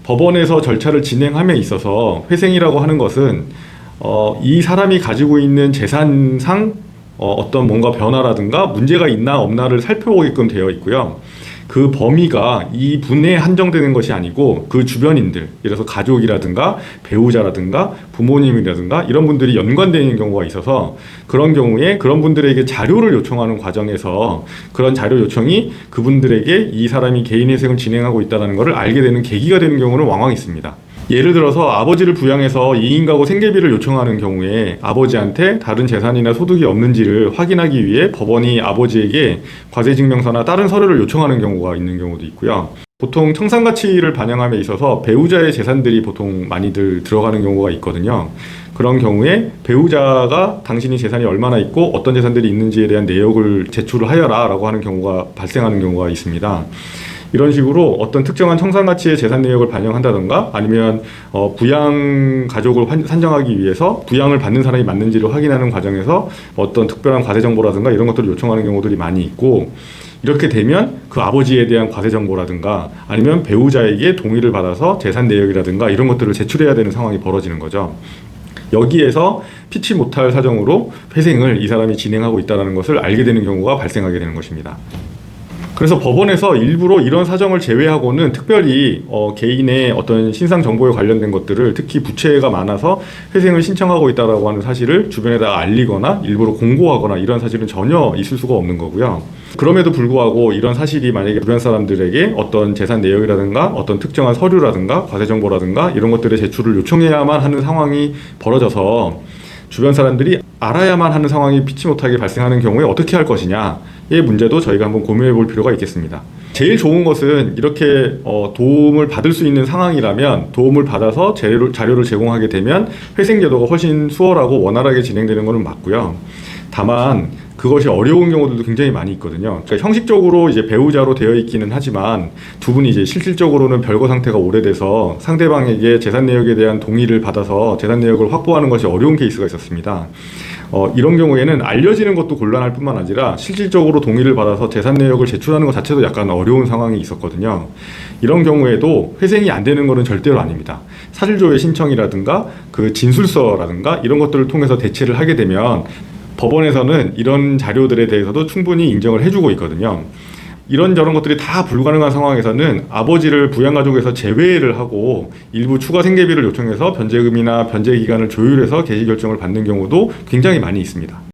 법원에서 절차를 진행함에 있어서 회생이라고 하는 것은 이 사람이 가지고 있는 재산상 어떤 뭔가 변화라든가 문제가 있나 없나를 살펴보게끔 되어 있고요. 그 범위가 이 분에 한정되는 것이 아니고 그 주변인들, 예를 들어서 가족이라든가 배우자라든가 부모님이라든가 이런 분들이 연관되는 경우가 있어서 그런 경우에 그런 분들에게 자료를 요청하는 과정에서 그런 자료 요청이 그분들에게 이 사람이 개인회생을 진행하고 있다는 것을 알게 되는 계기가 되는 경우는 왕왕 있습니다. 예를 들어서 아버지를 부양해서 2인 가구 생계비를 요청하는 경우에 아버지한테 다른 재산이나 소득이 없는지를 확인하기 위해 법원이 아버지에게 과세증명서나 다른 서류를 요청하는 경우가 있는 경우도 있고요. 보통 청산가치를 반영함에 있어서 배우자의 재산들이 보통 많이들 들어가는 경우가 있거든요. 그런 경우에 배우자가 당신이 재산이 얼마나 있고 어떤 재산들이 있는지에 대한 내역을 제출을 하여라 라고 하는 경우가 발생하는 경우가 있습니다. 이런 식으로 어떤 특정한 청산가치의 재산 내역을 반영한다던가 아니면 부양 가족을 산정하기 위해서 부양을 받는 사람이 맞는지를 확인하는 과정에서 어떤 특별한 과세 정보라든가 이런 것들을 요청하는 경우들이 많이 있고, 이렇게 되면 그 아버지에 대한 과세 정보라든가 아니면 배우자에게 동의를 받아서 재산 내역이라든가 이런 것들을 제출해야 되는 상황이 벌어지는 거죠. 여기에서 피치 못할 사정으로 회생을 이 사람이 진행하고 있다는 것을 알게 되는 경우가 발생하게 되는 것입니다. 그래서 법원에서 일부러 이런 사정을 제외하고는 특별히 개인의 어떤 신상 정보에 관련된 것들을, 특히 부채가 많아서 회생을 신청하고 있다라고 하는 사실을 주변에다가 알리거나 일부러 공고하거나 이런 사실은 전혀 있을 수가 없는 거고요. 그럼에도 불구하고 이런 사실이 만약에 주변 사람들에게 어떤 재산 내역이라든가 어떤 특정한 서류라든가 과세 정보라든가 이런 것들의 제출을 요청해야만 하는 상황이 벌어져서 주변 사람들이 알아야만 하는 상황이 피치 못하게 발생하는 경우에 어떻게 할 것이냐의 문제도 저희가 한번 고민해 볼 필요가 있겠습니다. 제일 좋은 것은 이렇게 도움을 받을 수 있는 상황이라면 도움을 받아서 자료를 제공하게 되면 회생 제도가 훨씬 수월하고 원활하게 진행되는 것은 맞고요. 다만 그것이 어려운 경우들도 굉장히 많이 있거든요. 그러니까 형식적으로 이제 배우자로 되어 있기는 하지만 두 분이 이제 실질적으로는 별거 상태가 오래돼서 상대방에게 재산 내역에 대한 동의를 받아서 재산 내역을 확보하는 것이 어려운 케이스가 있었습니다. 이런 경우에는 알려지는 것도 곤란할 뿐만 아니라 실질적으로 동의를 받아서 재산 내역을 제출하는 것 자체도 약간 어려운 상황이 있었거든요. 이런 경우에도 회생이 안 되는 것은 절대로 아닙니다. 사실조회 신청이라든가 그 진술서라든가 이런 것들을 통해서 대체를 하게 되면 법원에서는 이런 자료들에 대해서도 충분히 인정을 해주고 있거든요. 이런저런 것들이 다 불가능한 상황에서는 아버지를 부양가족에서 제외를 하고 일부 추가 생계비를 요청해서 변제금이나 변제기간을 조율해서 개시 결정을 받는 경우도 굉장히 많이 있습니다.